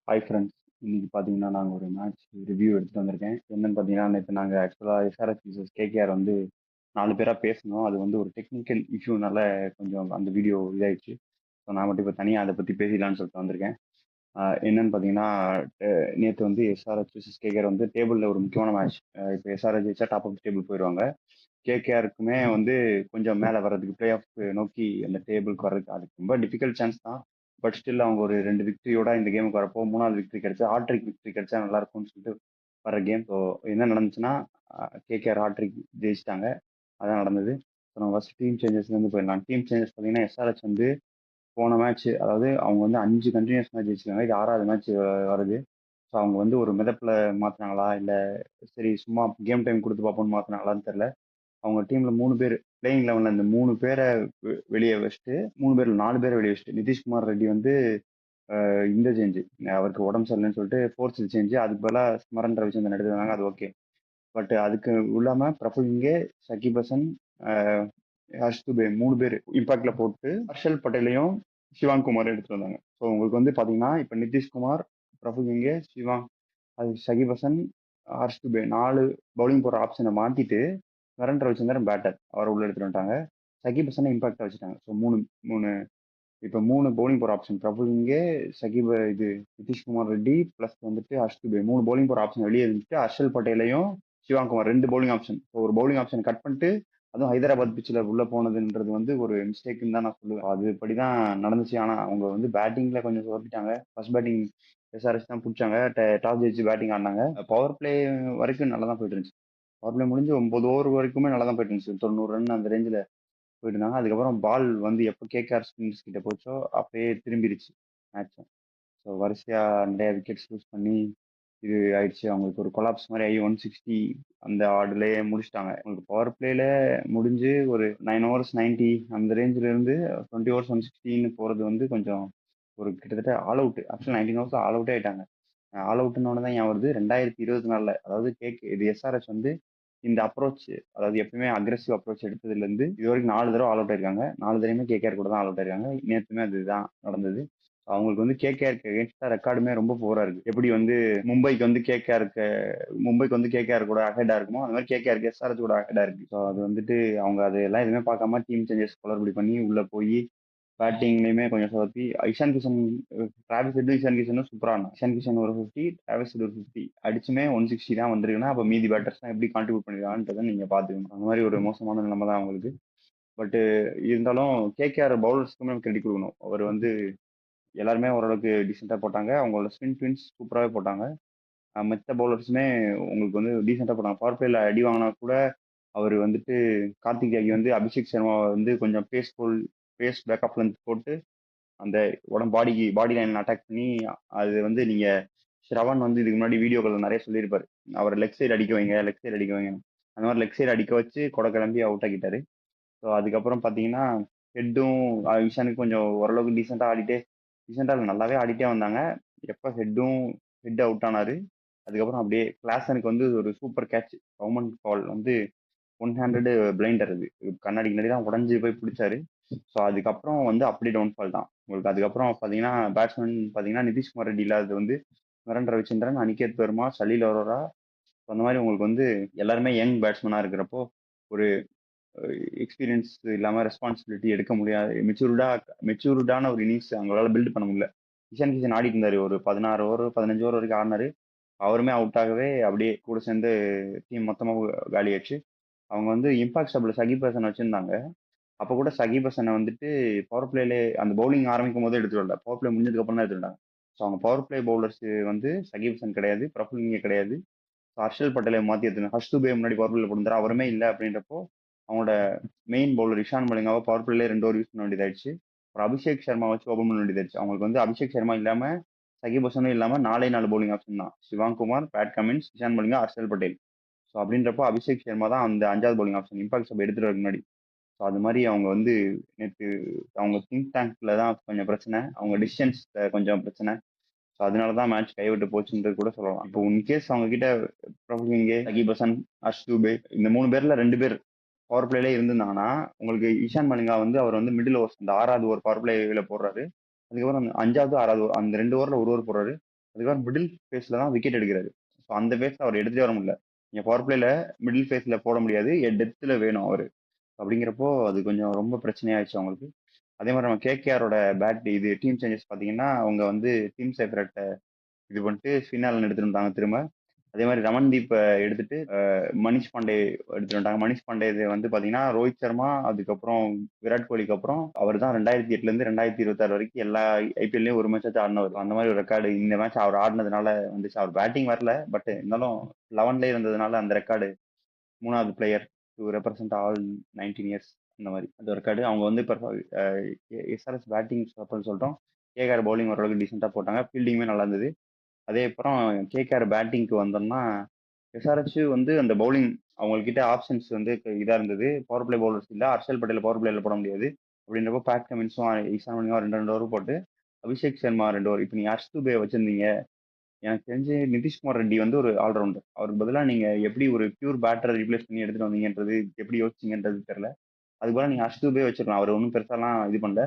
Hi friends. இன்னைக்கு பார்த்தீங்கன்னா, நாங்க ஒரு மேட்ச் ரிவ்யூ எடுத்துட்டு வந்திருக்கேன். என்னன்னு பார்த்தீங்கன்னா, நேத்து நாங்க ஆக்சுவலா எஸ்ஆர்எச் விசஸ் கேகேஆர் வந்து 4 பேரா பேசுனோம். அது வந்து ஒரு டெக்னிக்கல் இஷ்யூனால கொஞ்சம் அந்த வீடியோ இதாயிடுச்சு. ஸோ நான் மட்டும் இப்போ தனியா அத பத்தி பேசிக்கலாம்னு சொல்லிட்டு வந்திருக்கேன். என்னன்னு பார்த்தீங்கன்னா, நேத்து வந்து எஸ்ஆர்எச் விசஸ் கேகேஆர் வந்து டேபிள்ல ஒரு முக்கியமான மேட்ச். இப்போ எஸ்ஆர்எச் ஜெயிச்சா டாப் ஆஃப் டேபிள் போயிருவாங்க. கேகேஆருக்குமே வந்து கொஞ்சம் மேல வர்றதுக்கு பிளே ஆஃப் நோக்கி அந்த டேபிளுக்கு வர்றதுக்கு அது ரொம்ப டிஃபிகல்ட் சான்ஸ் தான். பட் ஸ்டில் அவங்க ஒரு 2 விக்டரியோட இந்த கேமுக்கு வரப்போ 3வது விக்டரி கிடைச்சா ஹாட்ரிக் விக்டரி கிடைச்சா நல்லா இருக்கும்னு சொல்லிட்டு வர கேம். ஸோ என்ன நடந்துச்சுன்னா, கேகேஆர் ஹாட்ரிக் ஜெயிச்சிட்டாங்க. அதான் நடந்தது. ஸோ நம்ம ஃபர்ஸ்ட் டீம் சேஞ்சஸ்லேருந்து போயிடலாம். டீம் சேஞ்சஸ் பார்த்தீங்கன்னா எஸ்ஆர்எச் வந்து போன மேட்ச், அதாவது அவங்க வந்து 5 கண்டினியூஸ் மேட்ச் ஜெயிச்சிருக்காங்க. இது 6வது மேட்ச் வருது. ஸோ அவங்க வந்து ஒரு மிதப்புல மாத்தினாங்களா, இல்லை சரி சும்மா கேம் டைம் கொடுத்து பார்ப்போம்னு மாத்தினாங்களான்னு தெரியல. அவங்க டீம்ல 3 பேர் பிளேயிங் லெவன்ல இந்த 3 பேரை வெளியே வச்சுட்டு 3 பேர்ல 4 பேரை வெளியே வச்சுட்டு நிதிஷ்குமார் ரெட்டி வந்து இந்த சேஞ்சு அவருக்கு உடம்பு சரியில்லைன்னு சொல்லிட்டு ஃபோர்ஸ் சேஞ்சு அதுக்கு பதிலாக ஸ்மரன் ரவிச்சந்திரன் எடுத்து வந்தாங்க. அது ஓகே. பட் அதுக்கு இல்லாம பிரபுல் இங்கே, சகிப் ஹசன், ஹர்ஷ் துபே 3 பேர் இம்பாக்ட்ல போட்டு ஹர்ஷல் பட்டேலையும் சிவாங் குமார் எடுத்துட்டு வந்தாங்க. ஸோ உங்களுக்கு வந்து பாத்தீங்கன்னா இப்போ நிதிஷ்குமார், பிரபுல் இங்கே, சிவாங், அது சகிப் ஹசன், ஹர்ஷ் துபே 4 பவுலிங் போற ஆப்ஷனை மாத்திட்டு வரன் ரவிச்சந்திரன் பேட்டர் அவரை உள்ள எடுத்துட்டு வந்துட்டாங்க. சகிப் ஹசனை இம்பாக்டா வச்சுட்டாங்க. ஸோ மூணு மூணு இப்போ 3 பவுலிங் போற ஆப்ஷன் பிரபுல் இங்கே, சகிப் இது நிதிஷ்குமார் ரெட்டி பிளஸ் வந்துட்டு ஹர்ஷ் துபே 3 பவுலிங் போற ஆப்ஷன் வெளியே இருந்துட்டு ஹர்ஷல் பட்டேலையும் சிவாங் குமார் 2 பவுலிங் ஆப்ஷன். ஒரு பவுலிங் ஆப்ஷன் கட் பண்ணிட்டு அதுவும் ஹைதராபாத் பிச்சில் உள்ள போனதுன்றது வந்து ஒரு மிஸ்டேக்குன்னு தான் நான் சொல்லுவேன். அதுபடிதான் நடந்துச்சு. ஆனா அவங்க வந்து பேட்டிங்ல கொஞ்சம் சொதப்பிட்டாங்க. ஃபர்ஸ்ட் பேட்டிங் எஸ்ஆர்எஸ் தான் பிடிச்சாங்க. டாஸ் ஜெயிச்சு பேட்டிங் ஆடினாங்க. பவர் பிளே வரைக்கும் நல்லா தான் போயிட்டு இருந்துச்சு. பவர் பிளே முடிஞ்சு 9 ஓவர் வரைக்குமே நல்லா தான் போயிட்டு இருந்துச்சு. 90 ரன் அந்த ரேஞ்சில் போயிட்டு இருந்தாங்க. அதுக்கப்புறம் பால் வந்து எப்போ கேகேஆர் ஸ்பின்னர்ஸ் கிட்ட போச்சோ அப்பயே திரும்பிடுச்சு மேட்ச். ஸோ வரிசையா நிறைய விக்கெட்ஸ் லூஸ் பண்ணி இது ஆயிடுச்சு. அவங்களுக்கு ஒரு கொலாப்ஸ் மாதிரி ஆகி 160 அந்த ஆர்டர்லயே முடிச்சிட்டாங்க. உங்களுக்கு பவர் பிளேல முடிஞ்சு ஒரு 9 ஓவர்ஸ் 90 அந்த ரேஞ்சில இருந்து 20 ஓவர்ஸ் 160ன்னு போறது வந்து கொஞ்சம் ஒரு கிட்டத்தட்ட all out. Actually 19 overs all அவுட்டே ஆயிட்டாங்க. ஆல் அவுட்னோட தான் ஏன் வருது 2024ல, அதாவது இது எஸ்ஆர்எச் வந்து இந்த அப்ரோச், அதாவது எப்பயுமே அக்ரெசிவ் அப்ரோச் எடுத்ததுல இருந்து இது வரைக்கும் 4 தடவை ஆல் அவுட் ஆயிருக்காங்க. 4 தடவையுமே கேகேஆர் கூட தான் ஆல் அவுட் ஆயிருக்காங்க. நேற்றுமே அதுதான் நடந்தது. அவங்களுக்கு வந்து கேகேஆருக்கு எகென்ஸ்டா ரெக்கார்டுமே ரொம்ப போரா இருக்கு. எப்படி வந்து மும்பைக்கு வந்து கேகேஆருக்கு மும்பைக்கு வந்து கேகேஆர் கூட அஹெடா இருக்குமோ அந்த மாதிரி கேகேஆருக்கு எஸ்ஆர்எச் கூட அஹெடா இருக்கு. ஸோ அது வந்துட்டு அவங்க அதெல்லாம் எதுவுமே பார்க்காம டீம் சேஞ்சஸ் குளறுபடி பண்ணி உள்ள போய் பேட்டிங்லயுமே கொஞ்சம் சொதப்பி இஷான் கிஷன், டிராவிஸ் ஹெட்டும் இஷான் கிஷனும் சூப்பரா ஆனாங்க. இஷான் கிஷன் ஒரு 50, டிராவிஸ் ஹெட் ஒரு 50 அடிச்சுமே 160 தான் வந்திருக்குன்னா அப்ப மீதி பேட்டர்ஸ் தான் எப்படி கான்ட்ரிபியூட் பண்ணிருக்காங்கன்றதை நீங்க பாத்துக்கணும். அந்த மாதிரி ஒரு மோசமான நிலைமை தான் அவங்களுக்கு. பட் இருந்தாலும் கேகேஆர் பவுலர்ஸ்க்குமே கிரெடிட் கொடுக்கணும். அவர் வந்து எல்லாருமே ஓரளவுக்கு டீசெண்டா போட்டாங்க. அவங்களோட ஸ்பின் ட்வின்ஸ் சூப்பராகவே போட்டாங்க. மற்ற பவுலர்ஸுமே உங்களுக்கு வந்து டீசெண்டா போட்டாங்க. பவர் பிளேல அடி வாங்கினா கூட அவர் வந்துட்டு கார்த்திக் தியாகி வந்து அபிஷேக் சர்மா வந்து கொஞ்சம் பேஸ் பேக்கப் லென்த் போட்டு அந்த பாடி லைன் அட்டாக் பண்ணி அது வந்து நீங்க ஸ்ரவன் வந்து இதுக்கு முன்னாடி வீடியோக்கள் நிறைய சொல்லியிருப்பாரு. அவர் லெக் சைடு அடிக்க வைங்க, லெக் சைடு அடிக்க வைங்க. அந்த மாதிரி லெக் சைடு அடிக்க வச்சு கொடை கிளம்பி அவுட் ஆக்கிட்டாரு. ஸோ அதுக்கப்புறம் பார்த்தீங்கன்னா ஹெட்டும் விஷானுக்கு கொஞ்சம் ஓரளவுக்கு டீசெண்டாக நல்லாவே ஆடிட்டே வந்தாங்க. எப்போ ஹெட் அவுட் ஆனாரு. அதுக்கப்புறம் அப்படியே கிளாசனுக்கு வந்து ஒரு சூப்பர் கேட்ச், கவர்மெண்ட் கால் வந்து ஒன் ஹேண்டட் பிளைண்டர், இது கண்ணாடிக்கு முன்னாடி தான் உடஞ்சி போய் பிடிச்சாரு. ஸோ அதுக்கப்புறம் வந்து அப்படி டவுன்ஃபால் தான் உங்களுக்கு. அதுக்கப்புறம் பார்த்தீங்கன்னா பேட்ஸ்மேன் பார்த்தீங்கன்னா நிதிஷ்குமார் ரெட்டி இல்லாதது வந்து வரன் ரவிச்சந்திரன், அனிகேத் வர்மா, சலீல் அரோரா. அந்த மாதிரி உங்களுக்கு வந்து எல்லாருமே யங் பேட்ஸ்மேனாக இருக்கிறப்போ ஒரு எக்ஸ்பீரியன்ஸ் இல்லாம ரெஸ்பான்சிபிலிட்டி எடுக்க முடியாது. மெச்சூர்டான ஒரு இன்னிங்ஸ் அவங்களால பில்ட் பண்ண முடியல. இஷான் கிஷன் ஆடிட்டு இருந்தாரு ஒரு 16 ஓவர் 15 ஓவர் வரைக்கும் ஆடினாரு. அவருமே அவுட் ஆகவே அப்படியே கூட சேர்ந்து டீம் மொத்தமாக காலியாச்சு. அவங்க வந்து இம்பாக்ட் ஸ்டபிள் சகிப் ஹசன் வச்சிருந்தாங்க. அப்ப கூட சகிப் ஹசனை வந்துட்டு பவர் பிளேல அந்த பவுலிங் ஆரம்பிக்கும் போதே எடுத்து வரல. பவர் பிளே முடிஞ்சதுக்கு அப்புறம் தான் எடுத்துட்டாங்க. ஸோ அவங்க பவர் பிளே பவுலர்ஸ் வந்து சகிப் ஹசன் கிடையாது, பிரபுல் இங்கே கிடையாது. ஹர்ஷல் பட்டேலை மாத்தி எடுத்துருங்க. ஹர்ஷ் துபே முன்னாடி பவர் பிளேல போட்டிருந்தாரு, அவருமே இல்லை. அப்படின்றப்போ அவங்களோட மெயின் பவுலர் இஷான் மலிங்காவை பவர் பிளேல 2 ஓவர் யூஸ் பண்ண வேண்டியதாயிடுச்சு. அப்புறம் அபிஷேக் சர்மா வச்சு ஓபன் பண்ண வேண்டியதாயிடுச்சு. அவங்களுக்கு வந்து அபிஷேக் சர்மா இல்லாம சகிப் ஹசனும் இல்லாம 4 பவுலிங் ஆப்ஷன் தான். Shivang Kumar, Pat Cummins, Ishan Malinga, Harshal Patel. So அப்படின்றப்போ அபிஷேக் சர்மா தான் அந்த 5வது பவுலிங் ஆப்ஷன் இம்பாக்ட் சப் எடுத்துட்டு வரதுக்கு முன்னாடி. ஸோ அது மாதிரி அவங்க வந்து நேற்று அவங்க திங்க் டேங்க்ல தான் கொஞ்சம் பிரச்சனை, அவங்க டிசிஷன்ஸ் கொஞ்சம் பிரச்சனை. ஸோ அதனால தான் மேட்ச் கைவிட்டு போச்சுன்றது கூட சொல்லலாம். இப்போ இன்கேஸ் அவங்க கிட்ட பிரபு இங்கே, சகிப் ஹசன், ஹர்ஷ் துபே இந்த 3 பேர்ல 2 பேர் பவர் பிளேல இருந்தாங்கன்னா உங்களுக்கு இஷான் மலிங்கா வந்து அவர் வந்து மிடில் ஓவர்ஸ் அந்த 6வது ஓவர் பவர் பிளேல போடுறாரு. அதுக்கப்புறம் அந்த 5வது 6வது ஓவர் அந்த 2 ஓவர்ல 1 ஓவர் போடுறாரு. அதுக்கப்புறம் மிடில் ஃபேஸ்ல தான் விக்கெட் எடுக்கிறாரு. ஸோ அந்த ஃபேஸ்ல அவர் எடுத்துட்டே வர முடியல. நீங்க பவர் பிளேல மிடில் ஃபேஸ்ல போட முடியாது. டெத்துல வேணும் அவரு. அப்படிங்கிறப்போ அது கொஞ்சம் ரொம்ப பிரச்சனையாயிடுச்சு அவங்களுக்கு. அதே மாதிரி நம்ம கேகேஆரோட பேட் இது டீம் சேஞ்சஸ் பார்த்தீங்கன்னா, அவங்க வந்து டீம் சேஃபரட்ட இது பண்ணிட்டு ஸ்பின் எடுத்துட்டு வந்தாங்க திரும்ப. அதே மாதிரி ரமன்தீப் எடுத்துட்டு மனிஷ் பாண்டே எடுத்துட்டு வந்தாங்க. மனிஷ் பாண்டே இது வந்து பாத்தீங்கன்னா ரோஹித் சர்மா அதுக்கப்புறம் விராட் கோலிக்கு அப்புறம் அவர் தான் 2008ல இருந்து 2026 வரைக்கும் எல்லா ஐபிஎல்லையும் ஒரு மேட்ச் ஆடினவர். அந்த மாதிரி ஒரு ரெக்கார்டு இந்த மேட்ச் அவர் ஆடினதுனால வந்துச்சு. அவர் பேட்டிங் வரல, பட் இருந்தாலும் 11ல இருந்ததுனால அந்த ரெக்கார்டு 3வது player to represent all 19 years அந்த மாதிரி அந்த ரெக்கார்டு. அவங்க வந்து இப்போ எஸ்ஆர்எஸ் பேட்டிங் அப்படின்னு சொல்லிட்டோம். கேஆர் பவுலிங் ஓரளவுக்கு டீசெண்டாக போட்டாங்க, ஃபீல்டிங்குமே நல்லா இருந்தது. அதே அப்புறம் கேகேஆர் பேட்டிங்க்கு வந்தோம்னா எஸ்ஆர்எச் வந்து அந்த பவுலிங் அவங்கக்கிட்ட ஆப்ஷன்ஸ் வந்து இதாக இருந்தது. பவர் பிளே பவுலர்ஸ் இல்லை, ஹர்ஷல் பட்டேல் பவர் பிளேல போட முடியாது. அப்படின்றப்போ பேட் கமின்ஸும் ஈசான் மணியும் 2 ஓவர் போட்டு அபிஷேக் சர்மா 2 ஓவர். இப்போ நீங்கள் ஹர்ஷ் துபே வச்சிருந்தீங்க. எனக்கு தெரிஞ்சு நிதிஷ்குமார் ரெட்டி வந்து ஒரு ஆல்ரவுண்டர். அவருக்கு பதிலாக நீங்கள் எப்படி ஒரு பியூர் பேட்டரை ரீப்ளேஸ் பண்ணி எடுத்துட்டு வந்தீங்கன்றது எப்படி யோசிச்சிங்கன்றது தெரியல. அதுக்கு பதிலாக நீங்கள் ஹர்ஷ் துபே வச்சிருக்கலாம். அவர் ஒன்றும் பெருசாலாம் இது பண்ணல.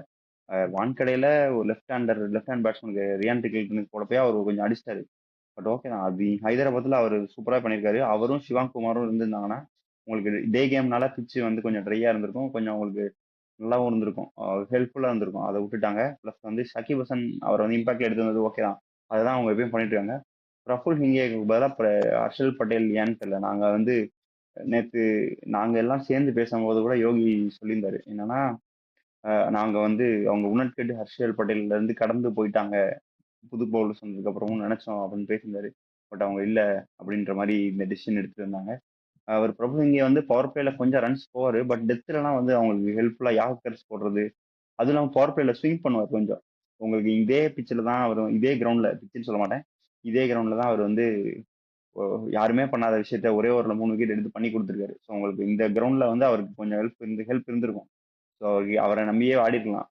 வான்கடையில் ஒரு லெஃப்ட் ஹேண்ட் பேட்ஸ்மனுக்கு ரியான் டிக்லிட்டனுக்கு போடப்போய் அவர் கொஞ்சம் அடிச்சிட்டாரு. பட் ஓகே தான். அது ஹைதராபாத்தில் அவர் சூப்பராக பண்ணியிருக்காரு. அவரும் சிவாங் குமாரும் இருந்திருந்தாங்கன்னா உங்களுக்கு டே கேம்னால பிச்சு வந்து கொஞ்சம் ட்ரையாக இருந்திருக்கும், கொஞ்சம் உங்களுக்கு நல்லாவும் இருந்திருக்கும், ஹெல்ப்ஃபுல்லாக இருந்திருக்கும். அதை விட்டுட்டாங்க. ப்ளஸ் வந்து ஷகிப் ஹசன் அவர் வந்து இம்பாக்ட்ல எடுத்து வந்தது ஓகே தான். அதுதான் அவங்க எப்பயும் பண்ணிட்டு இருக்காங்க. ரஃபுல் ஹிங்கேக்கு பதிலாக ஹர்ஷல் பட்டேல் ஏன்னு தெரியல. நாங்கள் வந்து நேற்று நாங்கள் எல்லாம் சேர்ந்து பேசும்போது கூட யோகி சொல்லியிருந்தாரு என்னன்னா, நாங்கள் வந்து அவங்க உணர்கேட்டு ஹர்ஷல் பட்டேல்ல இருந்து கடந்து போயிட்டாங்க புது பவுலர்ஸ் வந்ததுக்கு அப்புறமும் நினைச்சோம் அப்படின்னு பேசியிருந்தாரு. பட் அவங்க இல்லை அப்படின்ற மாதிரி இந்த டிசிஷன் எடுத்துட்டு இருந்தாங்க. அவர் பிரபு இங்கே வந்து பவர் பிளேல கொஞ்சம் ரன்ஸ் போவார். பட் டெத்துலலாம் வந்து அவங்களுக்கு ஹெல்ப்ஃபுல்லாக யாக்கர்ஸ் போடுறது, அதுவும் இல்லாமல் பவர் பிளேல ஸ்விங் பண்ணுவார் கொஞ்சம். உங்களுக்கு இதே பிச்சில் தான் அவர் இதே கிரவுண்டில் பிச்சுன்னு சொல்ல மாட்டேன், இதே கிரவுண்டில் தான் அவர் வந்து யாருமே பண்ணாத விஷயத்த ஒரே ஓவரில் 3 விக்கெட் எடுத்து பண்ணி கொடுத்துருக்காரு. ஸோ உங்களுக்கு இந்த கிரவுண்டில் வந்து அவருக்கு கொஞ்சம் ஹெல்ப் இருந்திருக்கும். ஸோ அவரை நம்பியே ஆடிருக்கலாம்.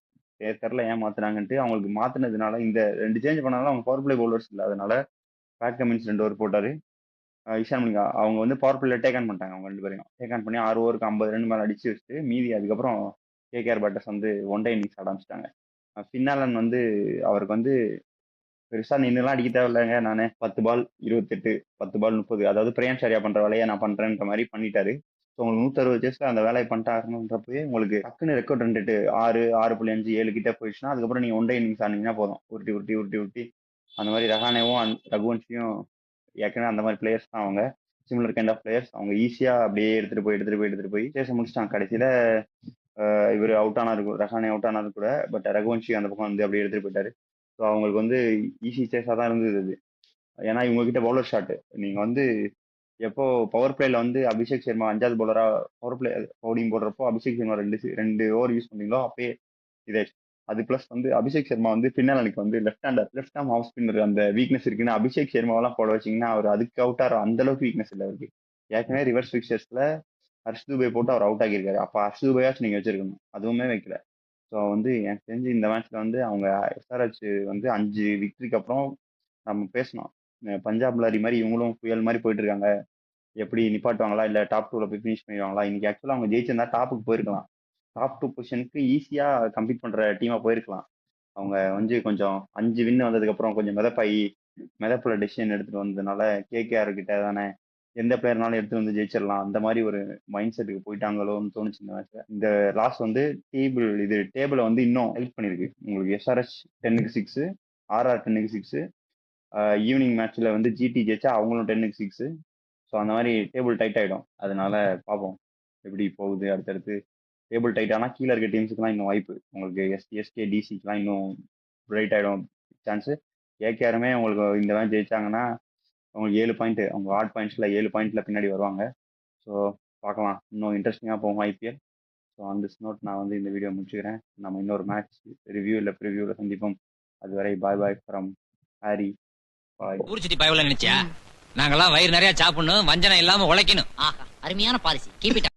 தெரில ஏன் மாத்துனாங்கன்ட்டு. அவங்களுக்கு மாத்துனதுனால இந்த 2 சேஞ்ச் பண்ணாலும் அவங்க பவர் பிளே பவுலர்ஸ் இல்லை. அதனால பேட் கமின்ஸ் 2 ஓவர் போட்டாரு. இஷான் மலிங்கா அவங்க வந்து பவர் பிளேல டேக் ஆன் பண்ணிட்டாங்க. அவங்க 2 பேரையும் டேக் ஆன் பண்ணி 6 ஓவருக்கு 50 ரன் மேலே அடிச்சு வச்சுட்டு மீதி அதுக்கப்புறம் கேகேஆர் பேட்டர்ஸ் வந்து ஒன் டே இன்னிங்ஸ் ஆரம்பிச்சிட்டாங்க. ஃபின்னாலன் வந்து அவருக்கு வந்து பெருசா நின்றுலாம் அடிக்க தேவையில்லைங்க. நானு 10 பால் 28, 10 பால் 30, அதாவது பிரியன் ஷாரியா பண்ற வேலையை நான் பண்றேன்ற மாதிரி பண்ணிட்டாரு. ஸோ உங்களுக்கு 160 சேஸ்ல அந்த வேலையை பண்ணிட்டாருன்றப்பவே உங்களுக்கு டக்குன்னு ரெக்கார்ட் ரன் 6, 6.5, 7 கிட்ட போயிடுச்சுன்னா அதுக்கப்புறம் நீங்க ஒன் டே இன்னிங்ஸ் ஆனீங்கன்னா போதும். உருட்டி உருட்டி உருட்டி உருட்டி அந்த மாதிரி ரஹானேவும் ரகுவன்ஷியும் ஏற்கனவே அந்த மாதிரி பிளேயர்ஸ் தான் அவங்க. Similar kind of players. அவங்க ஈஸியா அப்படியே எடுத்துட்டு போய் சேஸை முடிச்சிட்டாங்க. கடைசியில இவர் அவுட் ஆனாரு, ரஹானே அவுட் ஆனாரு கூட. பட் ரகுவன்ஷி அந்த பக்கம் வந்து அப்படியே எடுத்துட்டு போயிட்டாரு. ஸோ அவங்களுக்கு வந்து ஈஸி சேஸாக தான் இருந்தது அது. ஏன்னா இவங்க கிட்ட பவுலர் ஷாட் நீங்க வந்து எப்போ பவர் பிளேல வந்து அபிஷேக் சர்மா 5வது பவுலரா பவர் பிளே பவுலிங் போடுறப்போ அபிஷேக் சர்மா 2 ஓவர் யூஸ் பண்ணீங்களோ அப்பயே இதாச்சு. அது பிளஸ் வந்து அபிஷேக் சர்மா வந்து பின்னாலுக்கு வந்து லெஃப்ட் ஆர்ம் ஆஃப் ஸ்பின்னர் அந்த வீக்னஸ் இருக்குன்னு அபிஷேக் சர்மாவெல்லாம் போட வச்சீங்கன்னா அவர் அதுக்கு அவுட் ஆகிற அந்த அளவுக்கு வீக்னஸ் இல்லை அவருக்கு. ஏற்கனவே ரிவர்ஸ் பிக்சர்ஸ்ல ஹர்ஷ் துபே போட்டு அவர் அவுட் ஆகியிருக்காரு. அப்போ ஹர்ஷ் துபேயாச்சும் நீங்க வச்சிருக்கணும், அதுவுமே வைக்கல. ஸோ வந்து எனக்கு தெரிஞ்சு இந்த மேட்ச்ல வந்து அவங்க எஸ்ஆர்ஹெச் வந்து 5 விக்டரிக்கு அப்புறம் நம்ம பேசணும். பஞ்சாப் லாரி மாதிரி இவங்களும் புயல் மாதிரி போயிட்டு இருக்காங்க, எப்படி நிப்பாட்டுவாங்களா இல்லை டாப் 2ல போய் ஃபினிஷ் பண்ணிடுவாங்களா. இன்னைக்கு ஆக்சுவலாக அவங்க ஜெயிச்சிருந்தா டாப்புக்கு போயிருக்கலாம். டாப் 2 பொசிஷனுக்கு ஈஸியாக கம்ப்ளீட் பண்ணுற டீமாக போயிருக்கலாம். அவங்க வந்து கொஞ்சம் 5 வின் வந்ததுக்கப்புறம் கொஞ்சம் மிதப்புல டெசிஷன் எடுத்துகிட்டு வந்ததுனால கேகேஆர் கிட்ட தானே எந்த பிளேயர்னாலும் எடுத்து வந்து ஜெயிச்சிடலாம் அந்த மாதிரி ஒரு மைண்ட் செட்டுக்கு போயிட்டாங்களோன்னு தோணுச்சு இந்த மேட்ச்ல. இந்த லாஸ் வந்து டேபிளை வந்து இன்னும் ஹெல்ப் பண்ணிருக்கு உங்களுக்கு. எஸ்ஆர்எஸ் 10க்கு 6, ஆர்ஆர் 10க்கு 6, ஈவினிங் மேட்ச்ல வந்து ஜிடி ஜெயிச்சா அவங்களும் 10க்கு 6. ஸோ அந்த மாதிரி டேபிள் டைட் ஆகிடும். அதனால பார்ப்போம் எப்படி போகுது அடுத்தடுத்து. டேபிள் டைட் ஆனால் கீழே இருக்க டீம்ஸுக்குலாம் இன்னும் வாய்ப்பு உங்களுக்கு. எஸ்கே டிசிக்குலாம் இன்னும் பிரைட் ஆகிடும் சான்ஸு. கேகேஆருமே உங்களுக்கு இந்த மேட்ச் ஜெயிச்சாங்கன்னா அவங்களுக்கு 7 பாயிண்ட், அவங்க ஆட் பாயிண்ட்ஸில் 7 பாயிண்ட்ல பின்னாடி வருவாங்க. ஸோ பார்க்கலாம், இன்னும் இன்ட்ரெஸ்டிங்காக போகும் IPL. So on this note நான் வந்து இந்த வீடியோ முடிச்சுக்கிறேன். நம்ம இன்னொரு மேட்ச் ரிவ்யூ இல்லை ப்ரிவியூவில் சந்திப்போம். அதுவரை பாய் பாய் ஃப்ரம் ஹாரி. பாய். ஊர்ச்சிட்டி பயவுல நினைச்சா நாங்கெல்லாம் வயிறு நிறைய சாப்பிடணும், வஞ்சனம் இல்லாம உழைக்கணும். ஆஹா, அருமையான பாலிசி. Keep it